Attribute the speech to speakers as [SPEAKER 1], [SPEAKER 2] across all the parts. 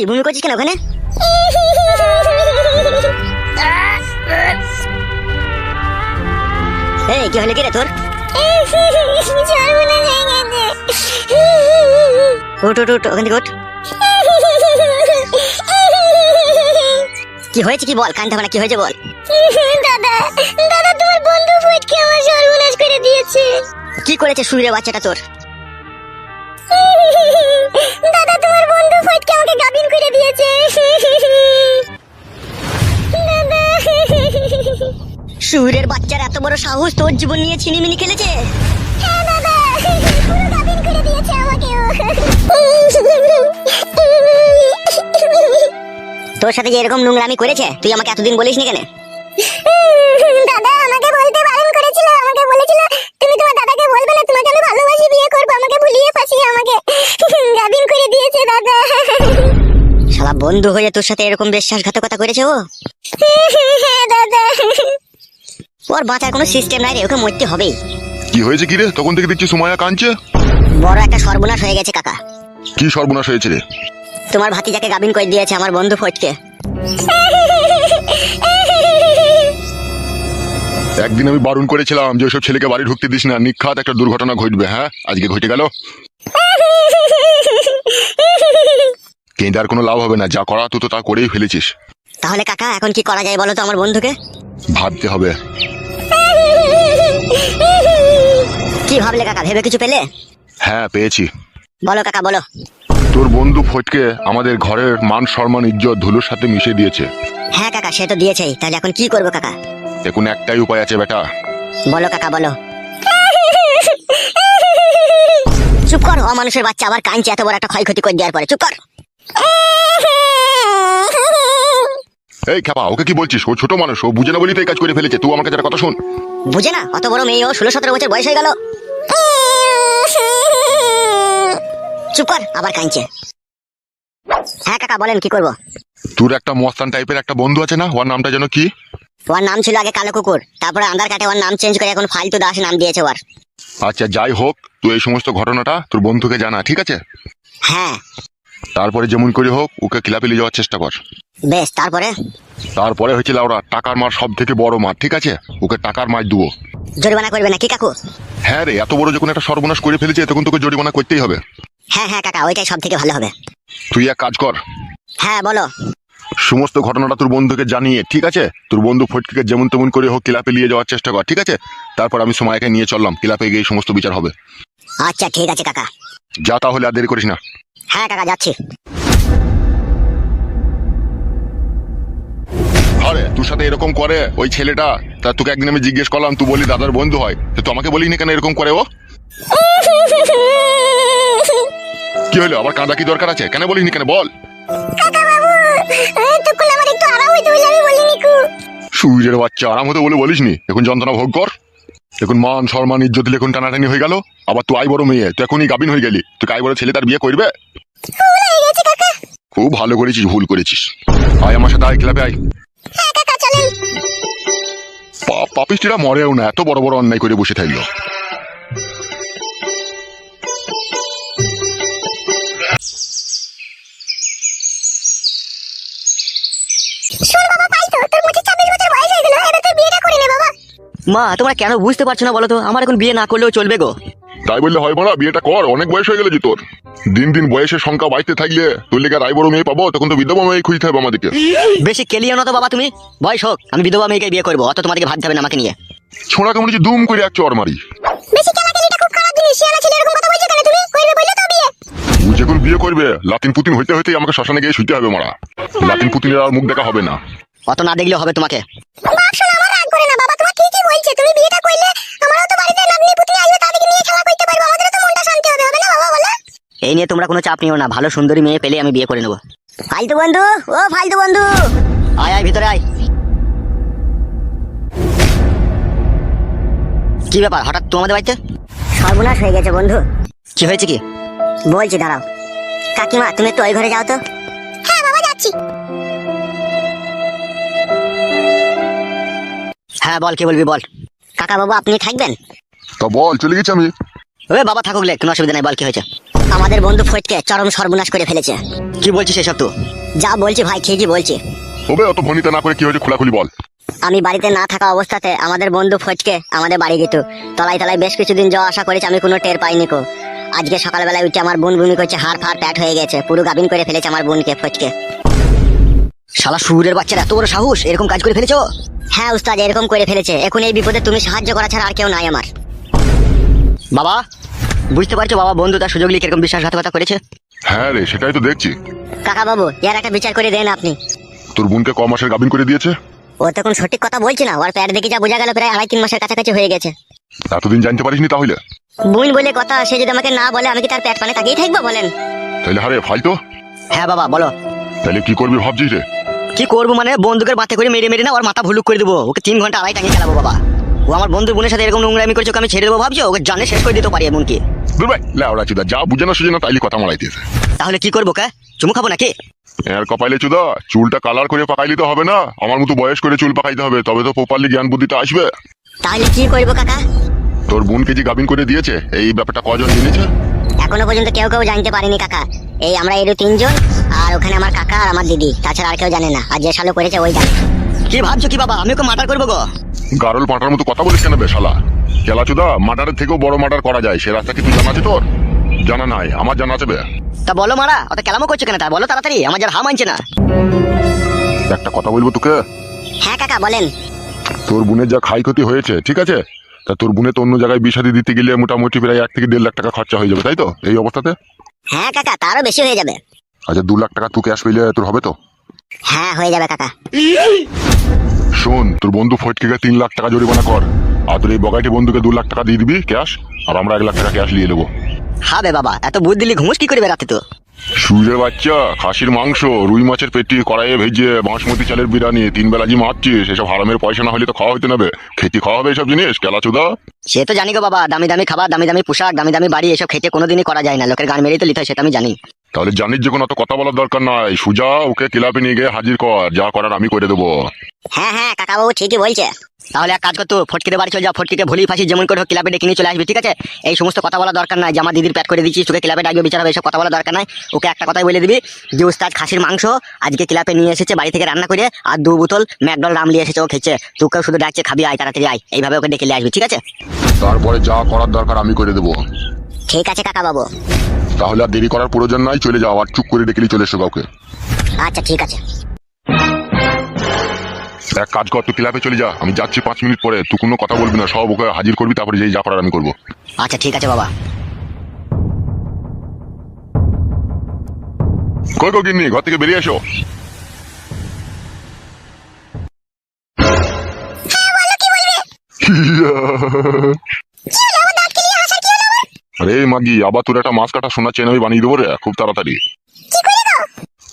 [SPEAKER 1] কি ভূমি করছিস কেন ওখানে? এই কি হলো কি রে তোর? উঠ উঠ উঠ ওখান থেকে উঠ। কি হয়েছে কি বল, কানতে হবে না, কি হয়েছে বল।
[SPEAKER 2] দাদা দাদা তোমার বন্ধু ফটকে আমার সর্বনাশ করে দিয়েছে।
[SPEAKER 1] কি করেছে শুইরে বাচ্চাটা তোর?
[SPEAKER 2] দাদা তোমার বন্ধু ফটকে আমাকে গাবিন করে দিয়েছে। দাদা
[SPEAKER 1] শুইরের বাচ্চার এত বড় সাহস, তোর জীবন নিয়ে ছিনিমিনি খেলেছে।
[SPEAKER 2] হ্যাঁ দাদা, পুরো গাবিন করে দিয়েছে আমাকে।
[SPEAKER 1] তোর সাথে যে এরকম নোংরামি করেছে তুই আমাকে এতদিন বলিসনি কেন?
[SPEAKER 2] দাদা আমাকে বলতে বারণ করেছিল, আমাকে বলেছিল তুমি তোমার দাদাকে বলবে না, তোমাকে আমি ভালোবাসি, বিয়ে করব। আমাকে ভুলিয়ে ফাঁসিয়ে আমাকে গাবিন করে দিয়েছে দাদা।
[SPEAKER 1] শালা বন্ধু হয়ে তোর সাথে এরকম বিশ্বাসঘাতকতা করেছে ও?
[SPEAKER 2] হ্যাঁ দাদা।
[SPEAKER 1] ওর বাঁচার কোনো সিস্টেম নাই রে, ওকে মরতে হবেই।
[SPEAKER 3] কি হয়েছে কি রে? তখন থেকে দেখছি সুমাইয়া কাঁদছে।
[SPEAKER 1] বড় একটা সর্বনাশ হয়ে গেছে কাকা।
[SPEAKER 3] কি সর্বনাশ হয়েছে রে?
[SPEAKER 1] তোমার ভাতিজাকে গাবিন করে দিয়েছে আমার বন্ধু ফটকে।
[SPEAKER 3] একদিন আমি বারণ করেছিলাম যে ওইসব ছেলেকে বাড়ি ঢুকতে দিস না, নিখাত একটা দুর্ঘটনা ঘটবে। হ্যাঁ, আজকে ঘটে গেল। কিন্তু আর কোনো লাভ হবে না, যা করা তুই তো তা করেই ফেলেছিস।
[SPEAKER 1] তাহলে কাকা এখন কি করা যায় বলো তো আমার বন্ধুকে?
[SPEAKER 3] ভাবতে হবে।
[SPEAKER 1] কি ভাবলে কাকা, ভেবে কিছু পেলে?
[SPEAKER 3] হ্যাঁ, পেয়েছি।
[SPEAKER 1] বলো কাকা বলো।
[SPEAKER 3] তোর বন্ধু ফটকে আমাদের ঘরের মান সম্মান ইজ্জত ধুলোর সাথে মিশিয়ে দিয়েছে।
[SPEAKER 1] হ্যাঁ কাকা, সে তো দিয়েছেই, তাহলে এখন কি করবো কাকা?
[SPEAKER 3] এখন একটাই উপায় আছে বেটা।
[SPEAKER 1] বলো কাকা বলো। চুপ কর, অমানুষের বাচ্চা আবার কাঁদছে এত বড় একটা ক্ষয়ক্ষতি করে দেওয়ার পরে। চুপ কর।
[SPEAKER 3] এই খেপা, ওকে কি বলছিস? ও ছোট মানুষ, ও বুঝে না বলি তো এই কাজ করে ফেলেছে। তুই আমার কাছে একটা কথা শোন।
[SPEAKER 1] বুঝে না? অত বড় মেয়ে, ও 16-17 বছর বয়স হয়ে গেল। চুপ কর, আবার কাঁদছে। হ্যাঁ কাকা বলেন, কি করবো?
[SPEAKER 3] তোর একটা মস্তান টাইপের একটা বন্ধু আছে না, ওর নামটা যেন কি?
[SPEAKER 1] ওর নাম ছিল আগে কালো কুকুর, তারপরে আন্ধার কাটে ওর নাম চেঞ্জ করে এখন ফালতু দাস নাম দিয়েছে ওর।
[SPEAKER 3] আচ্ছা যাই হোক, তুই এই সমস্ত ঘটনাটা তোর বন্ধুকে জানা, ঠিক আছে?
[SPEAKER 1] হ্যাঁ
[SPEAKER 3] তারপরে যেমন করে হোক ওকে ক্লাবে নিয়ে যাওয়ার চেষ্টা কর।
[SPEAKER 1] বেশ। তারপরে
[SPEAKER 3] হয়েছিল ওরা টাকার মার সব থেকে বড় মার, ঠিক আছে? ওকে টাকার মার দেবো।
[SPEAKER 1] জরিমানা করবে নাকি কাকু?
[SPEAKER 3] হ্যাঁ রে, এত বড় যখন একটা সর্বনাশ করে ফেলেছে তখন তোকে জরিমানা করতেই হবে।
[SPEAKER 1] হ্যাঁ হ্যাঁ কাকা, ওইটাই সব থেকে ভালো হবে।
[SPEAKER 3] তুই এক কাজ কর,
[SPEAKER 1] হ্যাঁ বলো।
[SPEAKER 3] সমস্ত ঘটনাটা তোর বন্ধুকে জানিয়ে, ঠিক আছে, তোর বন্ধু ফটকে যেমন তেমন করে হোক ক্লাবে নিয়ে যাওয়ার চেষ্টা কর, ঠিক আছে? তারপর আমি সময়কে নিয়ে চললাম, ক্লাবে গিয়ে সমস্ত বিচার হবে।
[SPEAKER 1] আচ্ছা ঠিক আছে কাকা।
[SPEAKER 3] যা তাহলে, আর দেরি করিস না।
[SPEAKER 1] হ্যাঁ কাকা যাচ্ছি।
[SPEAKER 3] আরে তোর সাথে এরকম করে ওই ছেলেটা, তা তোকে একদিন আমি জিজ্ঞেস করলাম, তুই বলি দাদার বন্ধু হয়, তো আমাকে বলিনি কেন এরকম করে ও? কি হলো, আবার কাঁদা কি দরকার আছে? কেন বলিনি কেন বল?
[SPEAKER 2] কাকা বাবু তখন আমার একটু আরাম হইতে বলে আমি বলিনি কু।
[SPEAKER 3] সুইরের বাচ্চা, আরাম হতে বলে বলিসনি? এখন যন্ত্রণা ভোগ কর। এখন মান সম্মান ইজ্জত দিলে এখন টানাটানি হয়ে গেল। আবার তুই আই বড় মেয়ে, তুই এখনই গাবিন হয়ে গেলি। তুই আই বড় ছেলে তার বিয়ে করবে?
[SPEAKER 2] ভুল হয়ে গেছে কাকা।
[SPEAKER 3] খুব ভালো করেছিস, ভুল করেছিস। আয় আমার সাথে, আয় ক্লাবে আয়।
[SPEAKER 2] হ্যাঁ কাকা চলেন।
[SPEAKER 3] পাপিষ্টিরা মরেও না, এত বড় বড় অন্যায় করে বসে থাকলো।
[SPEAKER 2] শোন বাবা, পাই তো তোর মুখে 26 বছর বয়স হয়ে গেল, এবার তুই বিয়েটা করে নে বাবা।
[SPEAKER 1] মা তোমরা কেন বুঝতে পারছো না বলো তো? আমার এখন বিয়ে না করলেও চলবে গো।
[SPEAKER 3] তাই বললে হয় বড়া, বিয়েটা কর, অনেক বয়স হয়ে গেল যে তোর। দিন দিন বয়সের সংখ্যা বাড়তে থাকলে তোর লেগে রায় বড় মেয়ে পাবো, তখন তো বিধবা মেয়ে খুঁজতে হবে আমাদেরকে।
[SPEAKER 1] বেশি কেলিও না তো বাবা তুমি। বয়স হোক, আমি বিধবা মেয়েকে বিয়ে করবো, অত তোমাদেরকে ভাবতে হবে না আমাকে নিয়ে।
[SPEAKER 3] ছোড়া কেমন যে দুম করে এক চর মারি।
[SPEAKER 2] বেশি কেলাকেলিটা খুব খারাপ জিনিস। শিয়ানা ছেলে এরকম কথা বলছে কেন? তুমি করবে বললে তো বিয়ে।
[SPEAKER 3] ও যখন বিয়ে করবে লাতিন পুতিন হইতে হইতে আমাকে শ্মশানে গিয়ে শুইতে হবে মারা। লাতিন পুতিনের আর মুখ দেখা হবে না।
[SPEAKER 1] অত না দেখলেও হবে তোমাকে।
[SPEAKER 2] বাপ শোনা, আমার রাগ করে না বাবা, তোমার ঠিকই বলছে। তুমি বিয়েটা করলে আমারও তো বাড়িতে নাতনি পুতনি আসবে, তাদেরকে নিয়ে খেলা করতে পারবো, আমাদেরও তো মনটা শান্তি হবে, হবে না বাবা বলো?
[SPEAKER 1] এই নিয়ে তোমরা কোনো চাপ নিও না, ভালো সুন্দরী মেয়ে পেলে আমি বিয়ে করে নেবো। ফালতু বন্ধু, ও ফালতু বন্ধু, আয় আয় ভিতরে আয়। কি ব্যাপার, হঠাৎ তোমাদের বাড়িতে? সর্বনাশ হয়ে গেছে বন্ধু। কি হয়েছে কি? বলছি দাঁড়াও। কাকিমা তুমি একটু ওই ঘরে যাও তো।
[SPEAKER 2] হ্যাঁ বাবা যাচ্ছি।
[SPEAKER 1] হ্যাঁ বল, কি বলবি বল। কাকা বাবু আপনি থাকবেন?
[SPEAKER 3] তা বল, চলে গেছি আমি।
[SPEAKER 1] ওই বাবা থাকুক লে, কোনো অসুবিধা নেই, বল কি হয়েছে। আমাদের বন্ধু ফটকে চরম সর্বনাশ করে ফেলেছে। কি বলছিস এসব তুই? যা বলছি ভাই ঠিকই বলছি।
[SPEAKER 3] ওবে অত ভনিতা না করে কি হয়েছে খোলাখুলি বল।
[SPEAKER 1] আমি বাড়িতে না থাকা অবস্থাতে আমাদের বন্ধু ফটকে আমাদের বাড়ি গেত। তলায় তলায় বেশ কিছুদিন যাওয়া আসা করেছে, আমি কোনো টের পাইনি কো। আজকে সকালবেলায় উঠে আমার বোন বুনি করছে, হাড় ফাড় প্যাট হয়ে গেছে, পুরো গাবিন করে ফেলেছে আমার বোনকে ফটকে। শালা শুয়োরের বাচ্চারা এত বড় সাহস, এরকম কাজ করে ফেলেছো? হ্যাঁ উস্তাদ, এরকম করে ফেলেছে। এখন এই বিপদে তুমি সাহায্য করা ছাড়া আর কেউ নাই আমার। বাবা বুঝতে পারছো বাবা, বন্ধু তার সুযোগ নিয়ে কিরকম বিশ্বাসঘাতকতা করেছে?
[SPEAKER 3] হ্যাঁ রে, সেটাই তো দেখছি।
[SPEAKER 1] কাকা বাবু এর একটা বিচার করে দেন আপনি।
[SPEAKER 3] তোর বোনকে ক মাসের গাবিন করে দিয়েছে?
[SPEAKER 1] ও তখন সঠিক কথা বলছি না, ওর প্যাট দেখে যা বোঝা গেল প্রায় 2.5-3 মাসের কাছাকাছি হয়ে গেছে।
[SPEAKER 3] এতদিন জানতে পারিসনি তাহলে?
[SPEAKER 1] বোন বলে কথা, সে যদি আমাকে না বলে আমি কি তার প্যাট পানে তাকিয়ে থাকবো বলেন?
[SPEAKER 3] তাহলে হারে ফাই তো।
[SPEAKER 1] হ্যাঁ বাবা বলো।
[SPEAKER 3] তাহলে কি করবি ভাবছিস রে?
[SPEAKER 1] কি করবো মানে, বন্দুকের মাথা করে মেরে মেরে না ওর মাথা ভুলুক করে দেবো, ওকে 3 ঘন্টা আড়াই টাঙিয়ে খেলাবো বাবা। ও আমার বন্ধু বোনের সাথে এরকম নোংরামি করছে, ওকে আমি ছেড়ে দেবো ভাবছো? ওকে জানে শেষ করে দিতে পারি এমনকি।
[SPEAKER 3] ভাই লেওড়া চুদা, যা বুঝে না সুঝে না তাইলে কথা মারাইতেছে।
[SPEAKER 1] তাহলে কি করবো কা? চুমু খাবো নাকি?
[SPEAKER 3] এর কপাইলে চুদা, চুলটা কালার করে পাকাইলে তো হবে না, আমার মতো বয়স করে চুল পাকাইতে হবে, তবে তো প্রপারলি জ্ঞান বুদ্ধিটা আসবে।
[SPEAKER 1] তাহলে কি করবো কাকা?
[SPEAKER 3] তোর বোনকে যে গাবিন করে দিয়েছে এই ব্যাপারটা কজন জেনেছে?
[SPEAKER 1] এখনো পর্যন্ত কেউ কেউ জানতে পারেনি কাকা। এই আমরা এর 3 জন, আর ওখানে আমার কাকা আর আমার দিদি, তাছাড়া আর কেউ জানে না। আর যে শালো করেছে ওই জানে। কি ভাবছো কি বাবা, আমি ওকে মার্ডার করবো গো?
[SPEAKER 3] গারল পাঁটার মতো কথা বলিস কেন বেশালা? খেলা চুদা, মার্ডারের থেকেও বড় মার্ডার করা যায়, সে রাস্তা কি তুই জানা আছে তোর? জানা নাই? আমার জানা আছে বে।
[SPEAKER 1] তা বলো মারা, অত কেলামো করছো কেন? তা বলো তাড়াতাড়ি, আমার যার হা মানছে না।
[SPEAKER 3] একটা কথা বলবো তোকে।
[SPEAKER 1] হ্যাঁ কাকা বলেন।
[SPEAKER 3] তোর বোনের যা ক্ষয় ক্ষতি হয়েছে, ঠিক আছে, তা তোর বোনে তো অন্য জায়গায় বিষাদি দিতে গেলে মোটামুটি প্রায় 1 থেকে 1.5 লাখ টাকা খরচা হয়ে যাবে, তাই তো এই অবস্থাতে?
[SPEAKER 1] হ্যাঁ কাকা, তারও বেশি হয়ে যাবে।
[SPEAKER 3] আচ্ছা 2 লাখ টাকা তুই ক্যাশ পেলে তোর হবে তো?
[SPEAKER 1] হ্যাঁ হয়ে যাবে কাকা।
[SPEAKER 3] শোন, তোর বন্ধু ফটকে 3 লাখ টাকা জরিমানা কর, আর তোর এই বগাইটি বন্ধুকে 2 লাখ টাকা দিয়ে দিবি ক্যাশ, আর আমরা 1 লাখ টাকা ক্যাশ নিয়ে নেবো।
[SPEAKER 1] হবে বাবা, এত বুদ্ধি দিলি ঘুমুস কি করবে রাতে তো?
[SPEAKER 3] সুরের বাচ্চা, খাসির মাংস, রুই মাছের পেটি কড়াইয়ে ভেজে, বাসমতি চালের বিরিয়ানি, 3 বেলা জি মারছিস, এসব হারামের পয়সা না হলে তো খাওয়া হইতে নেবে। খেতে খাওয়া হবে এসব জিনিস কেলাচুদা?
[SPEAKER 1] সে তো জানি গো বাবা, দামি দামি খাবার, দামি দামি পোশাক, দামি দামি বাড়ি, এসব খেতে কোনোদিনই করা যায় না, লোকের গান মেরেই তো লিতে হয়, সেটা আমি জানি।
[SPEAKER 3] তাহলে জানিস যে কোনো অত কথা বলার দরকার নাই, সুজা ওকে ক্লাবে নিয়ে গিয়ে হাজির কর, যা করার আমি করে দেবো।
[SPEAKER 1] হ্যাঁ হ্যাঁ কাকা বাবু ঠিকই বলছে। তাহলে এক কাজ করতো, ফটকিতে বাড়ি চলে যাও, ফটকিকে ভুলি ফাঁসি যেমন করে হোক ক্লাবে ডেকে নিয়ে চলে আসবি, ঠিক আছে? এই সমস্ত কথা বলা দরকার নাই যে আমার দিদির প্যাট করে দিচ্ছিস, তোকে ক্লাবে ডাকবে বিচার হবে, এইসব কথা বলা দরকার নাই। ওকে একটা কথাই বলে দিবি যে উস্তাদ খাসির মাংস আজকে ক্লাবে নিয়ে এসেছে বাড়ি থেকে রান্না করে, আর 2 বোতল ম্যাকডল রাম নিয়ে এসেছে, ও খেয়েছে। তোকেও শুধু ডাকছে খাবি, আয় তাড়াতাড়ি আয়, এইভাবে ওকে ডেকে নিয়ে আসবি, ঠিক আছে?
[SPEAKER 3] তারপরে যা করার দরকার আমি করে দেবো।
[SPEAKER 1] ঠিক আছে কাকা বাবু।
[SPEAKER 3] তাহলে আর দেরি করার প্রয়োজন নাই, চলে যাও, আর চুপ করে ডেকে নিয়ে চলে এসো কাউকে।
[SPEAKER 1] আচ্ছা ঠিক আছে।
[SPEAKER 3] এক কাজ কর, তুই ক্লাবে চলে যা, আমি যাচ্ছি 5 মিনিট পরে, তুই কোনো কথা বলবি না, সব ওকে হাজির করবি, তারপরে যেই যা করার আমি করবো।
[SPEAKER 1] আচ্ছা ঠিক আছে বাবা।
[SPEAKER 3] কই কো গিন্নি, ঘর থেকে বেরিয়ে এসো। আরে মাগি, আবার তোর একটা মাছ কাটা সোনা চেন আমি বানিয়ে দেবো রে খুব তাড়াতাড়ি।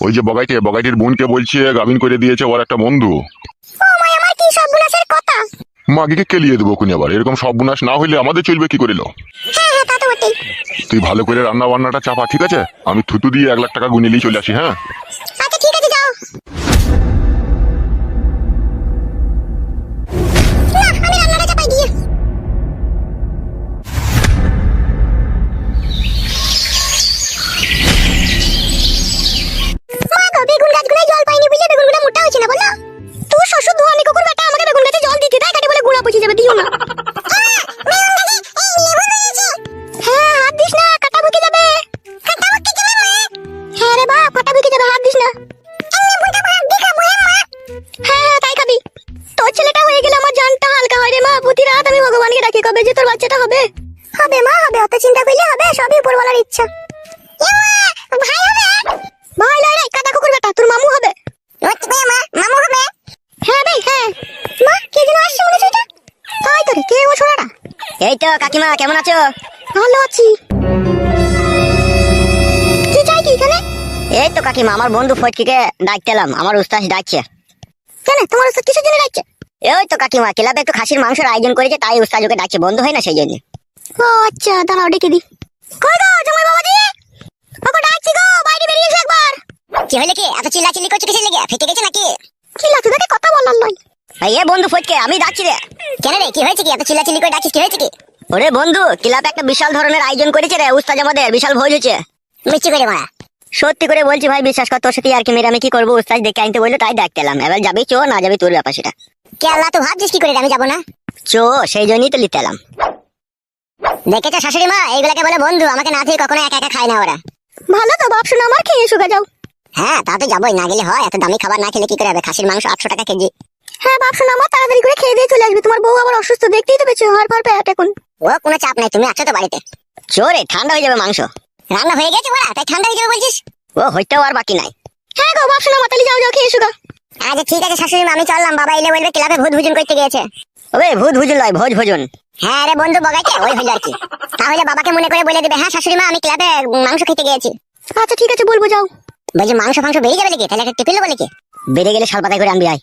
[SPEAKER 3] ওই যে বগাইটির বোনকে বলছে গাবিন করে দিয়েছে ওর একটা বন্ধু। মাগিকে কেলিয়ে দেবো কোন আবার, এরকম সব বুনাস না হইলে আমাদের চলবে কি করিল? তুই ভালো করে রান্না বান্নাটা চাপা, ঠিক আছে? আমি থুতু দিয়ে 1 লাখ টাকা গুনিলেই চলে আসি। হ্যাঁ
[SPEAKER 2] আচ্ছা ঠিক আছে, যাও। না, আমি রান্নাটা চাপাই দিয়ে। মা গো, বেগুন গাছগুলোয় জল পাইনি বুঝলে বেগুনগুলো মোটা হচ্ছে না, বলো? তোর শ্বশুর ধোয়ানি কুকুর বেটা আমাকে বেগুন গাছে জল দিতে দেয়, কাটে বলে গুঁড়া পচে যাবে, দিও না। হ্যাঁ হাত দিস না, কাটা বুকে যাবে। হ্যাঁ রে বাপ, কাটা বুকে যাবে, হাত দিস না। হ্যাঁ তাই খাবি। তোর ছেলেটা হয়ে গেলে আমার জানটা হালকা হয় রে মা, প্রতি রাত আমি ভগবানকে ডাকি কবে যে তোর বাচ্চাটা হবে। হবে মা হবে, অত চিন্তা করলে হবে, সবই উপরওয়ালার ইচ্ছা। ভাই হবে? ভাই লয় রে, কাটা কুকুর বেটা, তোর মামু হবে। মামু হবে? হ্যাঁ ভাই হ্যাঁ। মা কে যেন আসছে মনে হচ্ছে, তাই তো রে, কে ও ছোড়াটা?
[SPEAKER 1] এই তো কাকিমা, কেমন আছো?
[SPEAKER 2] ভালো আছি। কি চাই কি এখানে?
[SPEAKER 1] এই তো কাকিমা, আমার বন্ধু ফটকিকে ডাকতে এলাম, আমার উস্তাদ ডাকছে।
[SPEAKER 2] কেন, তোমার ওস্তাদ কিসের জন্য ডাকছে?
[SPEAKER 1] ওই তো কাকিমা, ক্লাবে একটু খাসির মাংসের আয়োজন করেছে, তাই উস্তাদ ওকে ডাকছে, বন্ধ হয় না সেই জন্য।
[SPEAKER 2] ও আচ্ছা, দাঁড়াও ডেকে দি। কই গো জামাই বাবাজি, ওকে ডাকছি গো, বাইরে বেরিয়ে এসো একবার।
[SPEAKER 1] কি হইলে কি, এত চিল্লাচিল্লি করছো কিসের লেগে? ফেটে গেছে নাকি?
[SPEAKER 2] কি লাগছে তোকে, কথা বলার নয়।
[SPEAKER 1] এই এ বন্ধু ফটকে, আমি ডাকছি রে। কেন রে, কি হয়েছে কি, এত চিল্লাচিল্লি করে ডাকছিস, কি হয়েছে কি? ওরে বন্ধু, ক্লাবে একটা বিশাল ধরনের আয়োজন করেছে রে উস্তাদ, আমাদের বিশাল ভোজ হচ্ছে।
[SPEAKER 2] মিষ্টি করে মারা।
[SPEAKER 1] সত্যি করে বলছি ভাই, বিশ্বাস কর, তোর সাথে আর কি মেরে আমি কি করবো? উস্তাদ দেখে আনতে বললো, তাই দেখতে এলাম। এবার যাবি চো, না যাবি তোর ব্যাপার সেটা।
[SPEAKER 2] কে আল্লাহ, তো ভাবছিস কি করে আমি যাবো না?
[SPEAKER 1] চো, সেই জন্যই তো নিতে এলাম।
[SPEAKER 2] দেখেছো শাশুড়ি মা, এইগুলাকে বলে বন্ধু, আমাকে না থেকে কখনো একা একা খায় না ওরা। ভালো তো বাপ, শোনো আমার, খেয়ে শুকা যাও। হ্যাঁ তা তো যাবোই, না গেলে হয়? এত দামি খাবার না খেলে কি করে হবে? খাসির মাংস 800 টাকা কেজি। হ্যাঁ বাপ, শোনো আমার, তাড়াতাড়ি করে খেয়ে দিয়ে চলে আসবি। তোমার বউ আবার অসুস্থ, দেখতেই তো পেয়েছো, হাড় ফাড় পেট এখন। ও কোনো চাপ নাই, তুমি আছো তো বাড়িতে।
[SPEAKER 1] চো রে, ঠান্ডা হয়ে যাবে মাংস।
[SPEAKER 2] রান্না হয়ে গেছে ওরা, তাই ঠান্ডা হয়ে যাবে বলছিস?
[SPEAKER 1] ও হইতেও আর বাকি নাই।
[SPEAKER 2] হ্যাঁ গো বাপ, শোনো মাতালি, যাও যাও খেয়ে শুকা। আচ্ছা ঠিক আছে শাশুড়ি মা, আমি চললাম। বাবা এলে বলবে ক্লাবে ভূত ভোজন করতে গিয়েছে।
[SPEAKER 1] ওবে ভূত ভুজুন লয়, ভোজ ভোজন।
[SPEAKER 2] হ্যাঁ রে বন্ধু বগাইছে, ওই হইল আর কি। তাহলে বাবাকে মনে করে বলে দেবে, হ্যাঁ শাশুড়ি মা আমি ক্লাবে মাংস খেতে গিয়েছি। আচ্ছা ঠিক আছে, বলবো, যাও। বলছি মাংস ফাংস বেরিয়ে যাবে নাকি? তাহলে একটা টিফিন নেবো নাকি?
[SPEAKER 1] বেড়ে গেলে শাল পাতায় করে আনবি আয়।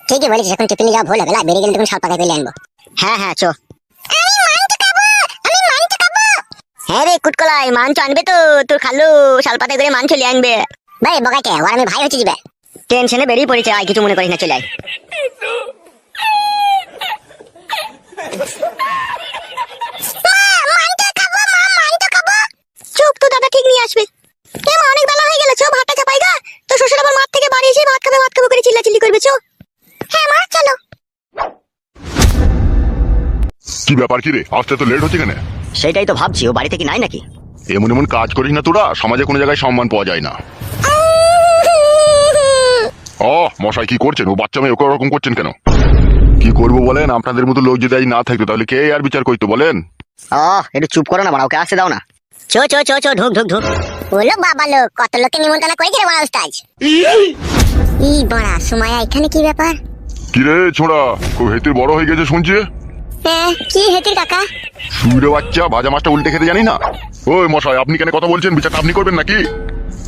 [SPEAKER 2] ঠিকই বলেছিস, এখন টিফিনে যাওয়া ভুল হবে না, বেরিয়ে গেলে তখন শাল পাতা করে আনবো।
[SPEAKER 1] হ্যাঁ হ্যাঁ চো। হ্যাঁ রে কুটকলাই, মাংস আনবে তো? তোর খালু শাল পাতায় করে মাংস লিয়ে আনবে।
[SPEAKER 2] ভাই বগাইকে, ওর আমি ভাই হচ্ছে দিবে।
[SPEAKER 1] টেনশনে বেরিয়ে পড়েছে, আয় কিছু মনে করিস না, চলে আয়।
[SPEAKER 2] চুপ, তো দাদা ঠিক নিয়ে আসবে। কে মা, অনেক বেলা হয়ে গেল, চো ভাতটা চাপাই গা। তো শ্বশুর আবার মাঠ থেকে বাড়ি এসে ভাত খাবে করে চিল্লাচিল্লি করবে, চো। হ্যাঁ মা চলো।
[SPEAKER 3] কি ব্যাপার কি রে, আসতে তো লেট হচ্ছে কেন?
[SPEAKER 1] সেটাই তো ভাবছি, ও বাড়ি থেকে নাই নাকি?
[SPEAKER 3] এমন এমন কাজ করিস না তোরা, সমাজে কোনো জায়গায় সম্মান পাওয়া যায় না। ও মশাই কি করছেন? ও বাচ্চা মেয়ে ওকে ওরকম করছেন কেন? কি করবো বলেন? আপনাদের মতো লোক যদি আজ না থাকতো তাহলে কে আর বিচার করতো বলেন?
[SPEAKER 1] একটু চুপ করো না বাড়া, ওকে আসতে দাও না। চো চো চো চো, ঢুক ঢুক ঢুক।
[SPEAKER 2] বলো বাবা লোক, কত লোককে নিমন্ত্রণ করেছে রে বড় উস্তাদ। ই বড়া সুমাইয়া, এখানে কি ব্যাপার?
[SPEAKER 3] কি রে ছোড়া, খুব হেতির বড় হয়ে গেছে শুনছি।
[SPEAKER 2] হ্যাঁ কি হেতির কাকা?
[SPEAKER 3] সুরে বাচ্চা, ভাজা মাছটা উল্টে খেতে জানি না? ওই মশাই, আপনি কেন কথা বলছেন? বিচারটা আপনি করবেন নাকি?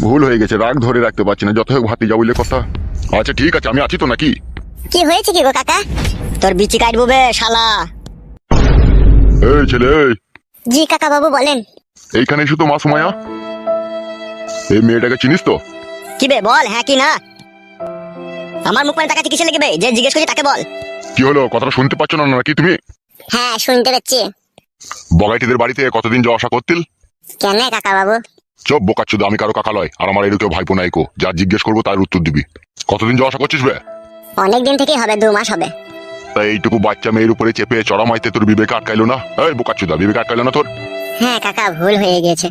[SPEAKER 3] ভুল হয়ে গেছে, রাগ ধরে রাখতে পারছি না, যত হোক ভাতি যা বললে কথা। আচ্ছা ঠিক আছে, আমি আছি তো নাকি?
[SPEAKER 2] কি হয়েছে কি গো কাকা?
[SPEAKER 1] তোর বিচি কাটবো বে শালা।
[SPEAKER 3] এই ছেলে এই,
[SPEAKER 2] জি কাকা বাবু বলেন।
[SPEAKER 3] এইখানে এসে তো মা সুমাইয়া, এই মেয়েটাকে চিনিস তো?
[SPEAKER 1] কি বে বল, হ্যাঁ কি না? আমার মুখ মানে তাকাচ্ছি কিসে লেগে বে? যে জিজ্ঞেস করছি তাকে বল।
[SPEAKER 3] কি হলো, কথাটা শুনতে পাচ্ছ না নাকি তুমি?
[SPEAKER 2] হ্যাঁ শুনতে পাচ্ছি।
[SPEAKER 3] বগাইটিদের বাড়িতে কতদিন যাওয়া আসা করতিল?
[SPEAKER 2] কেন কাকা বাবু?
[SPEAKER 3] চপ বোকাচ্ছুদা, আমি কারো কাকা লয়, আর আমার এরকম ভাইপো নাইকো, যা জিজ্ঞেস করবো তার উত্তর দিবি। কতদিন যাওয়া আসা করছিস বে?
[SPEAKER 2] অনেকদিন থেকেই হবে, 2 মাস হবে।
[SPEAKER 3] তাই এইটুকু বাচ্চা মেয়ের উপরে চেপে চড়া মাইতে তোর বিবেক আটকাইলো না? এই বোকাচ্ছুদা, বিবেক আটকাইলো না তোর?
[SPEAKER 2] হ্যাঁ কাকা ভুল হয়ে গেছে।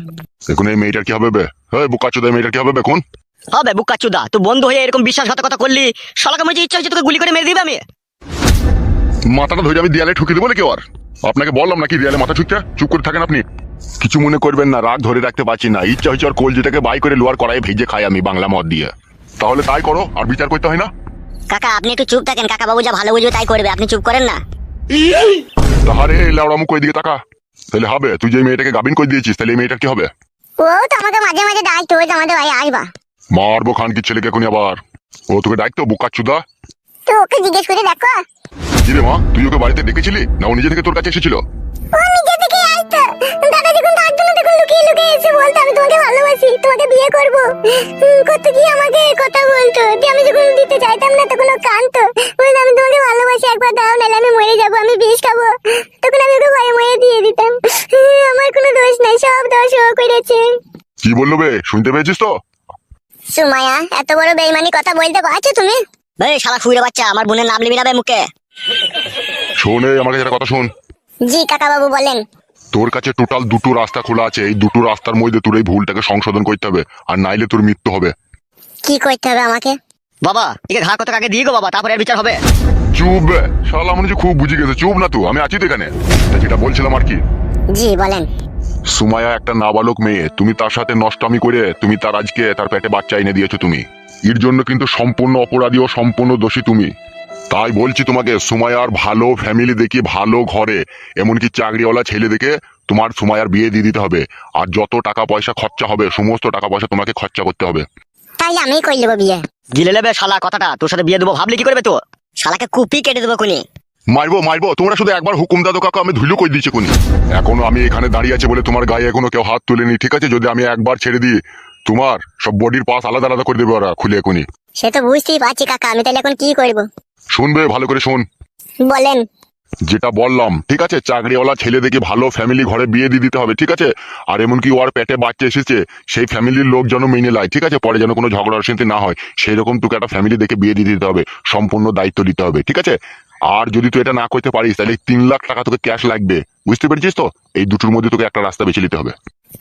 [SPEAKER 3] এখন এই মেয়েটার কি হবে বে? এই বোকাচ্ছুদা, এই মেয়েটার কি হবে বে এখন?
[SPEAKER 1] হবে বুকা চুদা, তুই বন্ধু হয়ে এরকম বিশ্বাসঘাতকতা করলি, শালাকে মনে হচ্ছে ইচ্ছা হচ্ছে তোকে গুলি করে মেরে দিবে আমি।
[SPEAKER 3] মাথাটা ধরে আমি দেয়ালে ঠুকে দেবো নাকি? আর আপনাকে বললাম নাকি দেয়ালে মাথা ঠুকতে? চুপ করে থাকেন আপনি। কিছু মনে করবেন না, রাগ ধরে রাখতে পারছি না, ইচ্ছা হচ্ছে আর কলজিটাকে বাই করে লোয়ার কড়াই ভেজে খাই আমি বাংলা মদ দিয়ে। তাহলে তাই করো, আর বিচার করতে হয় না।
[SPEAKER 1] কাকা আপনি একটু চুপ থাকেন, কাকা বাবু যা ভালো বুঝবে তাই করবে, আপনি চুপ করেন না।
[SPEAKER 3] তাহারে লাউড়া মুখ ওই দিকে তাকা। তাহলে হবে, তুই যে মেয়েটাকে গাবিন করে দিয়েছিস, তাহলে এই মেয়েটার কি হবে?
[SPEAKER 2] ও তো আমাকে মাঝে মাঝে ডাকতো, ওই যে আমাদের ভাই আসবা।
[SPEAKER 3] মারবো খান কি ছেলেকে এখনই আবার। ও তোকে ডাকতো বোকাচ্ছুদা?
[SPEAKER 2] তো ওকে জিজ্ঞেস করে দেখো।
[SPEAKER 3] কি রে মা, তুই ওকে বাড়িতে ডেকেছিলি না ও নিজে থেকে তোর কাছে এসেছিল?
[SPEAKER 2] ও নিজে থেকে আসতো। দাদা যখন থাকতো না তখন লুকিয়ে লুকিয়ে এসে বলতো আমি তোমাকে ভালোবাসি, তোমাকে বিয়ে করবো। কত কি আমাকে কথা বলতো, যে আমি যখন দিতে চাইতাম না তখন ও কাঁদতো, বলতো আমি তোমাকে ভালোবাসি, একবার দাও নাহলে আমি মরে যাবো, আমি বিষ খাবো। তখন আমি ওকে ভয়ে মরে দিয়ে দিতাম। আমার কোনো দোষ নাই, সব দোষ ও করেছে।
[SPEAKER 3] কি বললো বে, শুনতে পেয়েছিস তো?
[SPEAKER 2] সুমাইয়া, এত বড় বেইমানি কথা বলতে পারছো তুমি?
[SPEAKER 1] বে শালা ফুইরে বাচ্চা, আমার বোনের নাম লিবি না বে মুখে।
[SPEAKER 3] শোন, এই আমার কাছে একটা কথা শোন।
[SPEAKER 2] জি কাকা বাবু বলেন।
[SPEAKER 3] তোর কাছে টোটাল 2টো রাস্তা খোলা আছে, এই 2টো রাস্তার মধ্যে তোর এই ভুলটাকে সংশোধন করতে হবে, আর নাইলে তোর মৃত্যু হবে।
[SPEAKER 2] কি করতে হবে আমাকে?
[SPEAKER 1] বাবা একে ঘা কত আগে দিয়ে গো বাবা, তারপরে এর বিচার হবে।
[SPEAKER 3] চুপ বে শালা, মনে হচ্ছে খুব বুঝে গেছে। চুপ না, তো আমি আছি তো এখানে। তা যেটা বলছিলাম আর কি,
[SPEAKER 2] জি বলেন।
[SPEAKER 3] সুমাইয়া একটা নাবালক মেয়ে, তুমি তার সাথে নষ্টামি করে তুমি তার আজকে তার পেটে বাচ্চা এনে দিয়েছো তুমি। এর জন্য কিন্তু সম্পূর্ণ অপরাধী ও সম্পূর্ণ দোষী তুমি। তাই বলছি তোমাকে, সুমাইয়ার ভালো ফ্যামিলি দেখে, ভালো ঘরে, এমনকি চাকরিওয়ালা ছেলে দেখে তোমার সুমাইয়ার বিয়ে দিয়ে দিতে হবে। আর যত টাকা পয়সা খরচা হবে, সমস্ত টাকা পয়সা তোমাকে খরচা করতে হবে।
[SPEAKER 2] তাইলে আমি কই নেবো বিয়ে।
[SPEAKER 1] গিলে নেবে শালা কথাটা, তোর সাথে বিয়ে দেবো ভাবলি কি করবে তো? শালাকে কুপি কেটে দেবো কোনি।
[SPEAKER 3] মারবো মারবো, তোমরা শুধু একবার হুকুম দাদো কাকা, আমি ধুলো কই দিয়েছি কোনি। এখনো আমি এখানে দাঁড়িয়ে আছে বলে তোমার গায়ে এখনো কেউ হাত তুলেনি, ঠিক আছে? যদি আমি একবার ছেড়ে দিই, তোমার সব বডির পাস আলাদা আলাদা করে দেবে ওরা খুলে এখনই।
[SPEAKER 2] সে তো বুঝতেই পারছি কাকা, আমি তাহলে এখন কি করব?
[SPEAKER 3] শুনবে ভালো করে শোন।
[SPEAKER 2] বলেন।
[SPEAKER 3] যেটা বললাম ঠিক আছে, চাকরিওয়ালা ছেলে দেখে ভালো ফ্যামিলি ঘরে বিয়ে দিয়ে দিতে হবে, ঠিক আছে। আর এমনকি ওর পেটে বাচ্চা এসেছে, সেই ফ্যামিলির লোক যেন মেনে নেয়, ঠিক আছে, পরে যেন কোনো ঝগড়া অশান্তি না হয়, সেই রকম তোকে একটা ফ্যামিলি দেখে বিয়ে দিয়ে দিতে হবে, সম্পূর্ণ দায়িত্ব দিতে হবে, ঠিক আছে। আর যদি তুই এটা না করতে পারিস তাহলে 3 লাখ টাকা তোকে ক্যাশ লাগবে, বুঝতে পেরেছিস তো? এই দুটোর মধ্যে তোকে একটা রাস্তা বেছে নিতে হবে।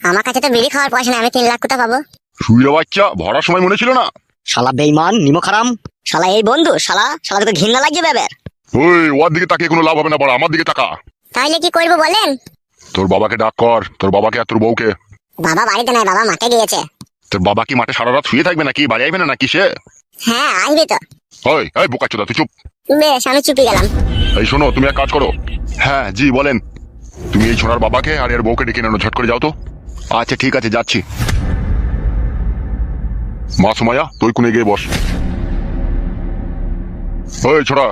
[SPEAKER 2] আমার কাছে তো বিড়ি খাওয়ার পয়সা নেই, আমি 3 লাখ কোথা পাবো?
[SPEAKER 3] শুয়ে বাচ্চা, ভরার সময় মনে ছিল না?
[SPEAKER 1] শালা বেইমান নিমখারাম, শালা এই বন্ধু, শালা শালা তোকে ঘৃণা লাগছে বেবের।
[SPEAKER 3] ওই ওর দিকে তাকিয়ে কোনো লাভ হবে না, বড় আমার দিকে তাকা।
[SPEAKER 2] তাইলে কি করবো বলেন?
[SPEAKER 3] তোর বাবাকে ডাক কর, তোর বাবাকে আর তোর বউকে।
[SPEAKER 2] বাবা বাড়িতে নাই, বাবা মাঠে গিয়েছে।
[SPEAKER 3] তোর বাবা কি মাঠে সারা রাত শুয়ে থাকবে নাকি, বাড়ি আসবে না নাকি সে?
[SPEAKER 2] হ্যাঁ আসবে তো।
[SPEAKER 3] ওই এই বোকাচোদা, তুই চুপ।
[SPEAKER 2] বেশ, আমি চুপি গেলাম।
[SPEAKER 3] এই শোনো, তুমি এক কাজ করো। হ্যাঁ জি বলেন। তুমি এই ছোড়ার বাবাকে আর এর বউকে ডেকে নেনো, ঝট করে যাও তো। আচ্ছা ঠিক আছে, যাচ্ছি। মা সুমাইয়া, তুই কোণে গিয়ে বস। ওই ছোড়া।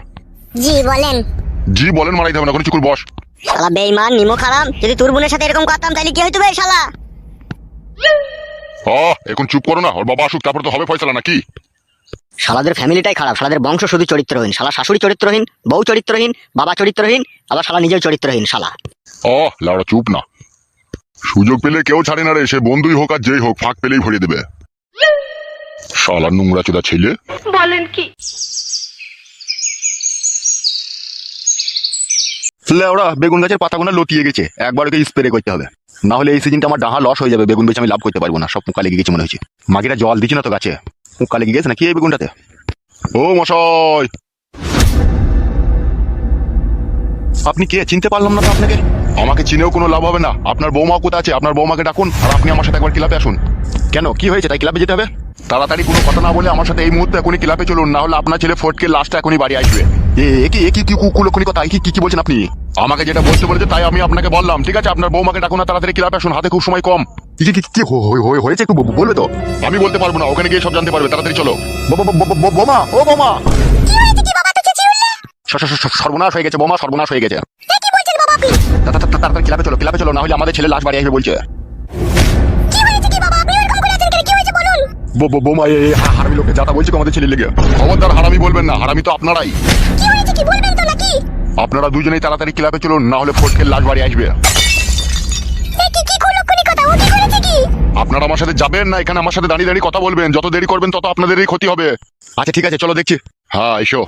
[SPEAKER 2] জি বলেন।
[SPEAKER 3] জি বলেন মারাইতে হবে না, কোনো চুকুর বস।
[SPEAKER 1] শালা বেইমান নিমখারাম, যদি তোর বোনের সাথে এরকম করতাম তাহলে কি হইতো বে শালা?
[SPEAKER 3] এখন চুপ করো না, ওর বাবা আসুক তারপর তো হবে ফয়সালা নাকি।
[SPEAKER 1] শালাদের ফ্যামিলিটাই খারাপ, শালাদের বংশ শুধু চরিত্রহীন, শালা শাশুড়ি চরিত্রহীন, বউ চরিত্রহীন, বাবা চরিত্রহীন, আবার শালা নিজেও চরিত্রহীন শালা।
[SPEAKER 3] লাউড়া চুপ না। সুযোগ পেলে কেউ ছাড়ে না রে, সে বন্ধুই হোক আর যেই হোক, ফাঁক পেলেই ভরিয়ে দেবে। শালা নোংরা চোদা ছেলে।
[SPEAKER 4] বলেন কি?
[SPEAKER 5] লেওড়া বেগুন গাছের পাতাগুলো লতিয়ে গেছে, একবার ওকে স্প্রে করতে হবে, না হলে এই সিজনটা আমার ডাহা লস হয়ে যাবে, বেগুন বেচে আমি লাভ করতে পারবো না, সব পোকা লেগে গেছে মনে হচ্ছে। মাগিরা জল দিচ্ছি না তো গাছে, পোকা লেগে গেছে নাকি এই বেগুনটাতে?
[SPEAKER 3] ও মশাই,
[SPEAKER 5] আপনি কে চিনতে পারলাম না তো আপনাকে?
[SPEAKER 3] আমাকে চিনেও কোনো লাভ হবে না। আপনার বৌমা কোথায় আছে? আপনার বৌমাকে ডাকুন আর আপনি আমার সাথে একবার ক্লাবে আসুন।
[SPEAKER 5] কেন কি হয়েছে, তাই ক্লাবে যেতে হবে?
[SPEAKER 3] তাড়াতাড়ি কোনো কথা না বলে আমার সাথে এই মুহূর্তে এখনই ক্লাবে চলুন, না হলে আপনার ছেলে ফটকে লাস্টটা এখনই বাড়ি আসবে।
[SPEAKER 5] কি কুকুলক্ষণি কথা, কি বলছেন আপনি?
[SPEAKER 3] আমাকে যেটা বলতে বলেছে তাই আমি আপনাকে বললাম, ঠিক আছে। আপনার বৌমাকে ডাকুন না, তাড়াতাড়ি ক্লাবে আসুন, হাতে খুব সময় কম।
[SPEAKER 5] হয়েছে একটু বলবে তো?
[SPEAKER 3] আমি বলতে পারবো না, ওখানে গিয়ে সব জানতে পারবে, তাড়াতাড়ি চলো।
[SPEAKER 5] বোমা, ও বোমা,
[SPEAKER 2] কি হয়েছে কি বাবা, তো চেঁচিয়ে উঠলে?
[SPEAKER 5] সর্বনাশ হয়ে গেছে বোমা, সর্বনাশ হয়ে গেছে।
[SPEAKER 2] কি বলছেন বাবা আপনি?
[SPEAKER 5] তাড়াতাড়ি ক্লাবে চলো, না হলে আমাদের ছেলে লাশ বাড়ি আসবে বলছে।
[SPEAKER 2] কি হয়েছে কি বাবা, আপনি এরকম করে আছেন কেন? কি হয়েছে বলুন?
[SPEAKER 5] বোমা হারামি লোকে যাতা বলছে আমাদের ছেলে লেগে।
[SPEAKER 3] খবরদার হারামি বলবেন না, হারামি তো আপনারাই।
[SPEAKER 2] কি হয়েছে কি বলবেন তো নাকি?
[SPEAKER 3] আপনারা দুজনেই তাড়াতাড়ি ক্লাবে চলুন, না হলে ফটকের লাশ বাড়ি আসবে।
[SPEAKER 2] কি কুলক্ষণি কথা, ও কি করেছে কি?
[SPEAKER 3] আপনারা আমার সাথে যাবেন না, এখানে আমার সাথে দাঁড়িয়ে দাঁড়িয়ে কথা বলবেন, যত দেরি করবেন তত আপনাদেরই ক্ষতি হবে।
[SPEAKER 5] আচ্ছা ঠিক আছে, চলো দেখছি।
[SPEAKER 3] হ্যাঁ এসো।